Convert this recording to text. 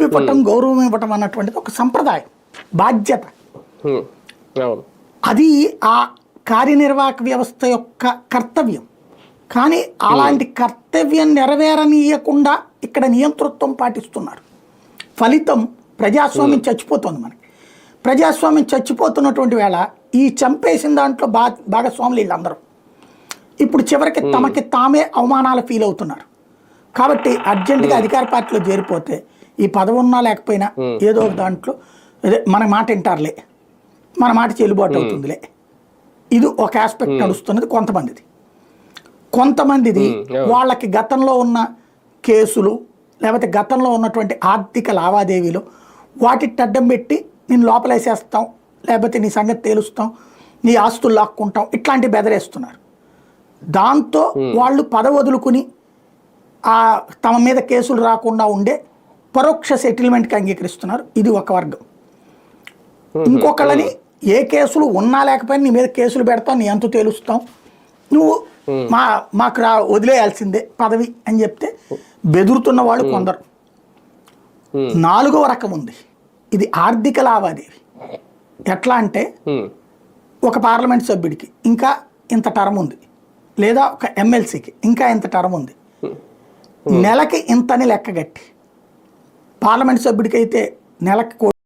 ఇవ్వటం గౌరవం ఇవ్వటం అన్నటువంటిది ఒక సంప్రదాయం, బాధ్యత. అది ఆ కార్యనిర్వాహక వ్యవస్థ యొక్క కర్తవ్యం. కానీ అలాంటి కర్తవ్యం నెరవేరనీయకుండా ఇక్కడ నియంతృత్వం పాటిస్తున్నారు. ఫలితం ప్రజాస్వామ్యం చచ్చిపోతుంది. మనకి ప్రజాస్వామ్యం చచ్చిపోతున్నటువంటి వేళ ఈ చంపేసిన దాంట్లో భాగస్వాములు వీళ్ళందరూ ఇప్పుడు చివరికి తమకి తామే అవమానాలు ఫీల్ అవుతున్నారు. కాబట్టి అర్జెంటుగా అధికార పార్టీలో చేరిపోతే ఈ పదవి ఉన్నా లేకపోయినా ఏదో ఒక దాంట్లో మన మాట వింటారులే, మన మాట చెల్లుబాటు అవుతుందిలే, ఇది ఒక ఆస్పెక్ట్ నడుస్తున్నది కొంతమందిది. కొంతమందిది వాళ్ళకి గతంలో ఉన్న కేసులు లేకపోతే గతంలో ఉన్నటువంటి ఆర్థిక లావాదేవీలు వాటి అడ్డం పెట్టి నేను లోపలేసేస్తాం, లేకపోతే నీ సంగతి తేలుస్తాం, నీ ఆస్తులు లాక్కుంటాం, ఇట్లాంటి బెదరేస్తున్నారు. దాంతో వాళ్ళు పదవి వదులుకుని తమ మీద కేసులు రాకుండా ఉండే పరోక్ష సెటిల్మెంట్కి అంగీకరిస్తున్నారు. ఇది ఒక వర్గం. ఇంకొకళ్ళని ఏ కేసులు ఉన్నా లేకపోయినా నీ మీద కేసులు పెడతాం, నీ అంతు తేలుస్తాం, నువ్వు మాకు వదిలేయాల్సిందే పదవి అని చెప్తే బెదురుతున్న వాళ్ళు కొందరు. నాలుగవ రకం ఉంది, ఇది ఆర్థిక లావాదేవీ. ఎట్లా అంటే ఒక పార్లమెంట్ సభ్యుడికి ఇంకా ఇంత టర్మ్ ఉంది, లేదా ఒక ఎమ్మెల్సీకి ఇంకా ఇంత టర్మ్ ఉంది, నెలకి ఇంతని లెక్కగట్టి పార్లమెంట్ సభ్యుడికి అయితే నెలకి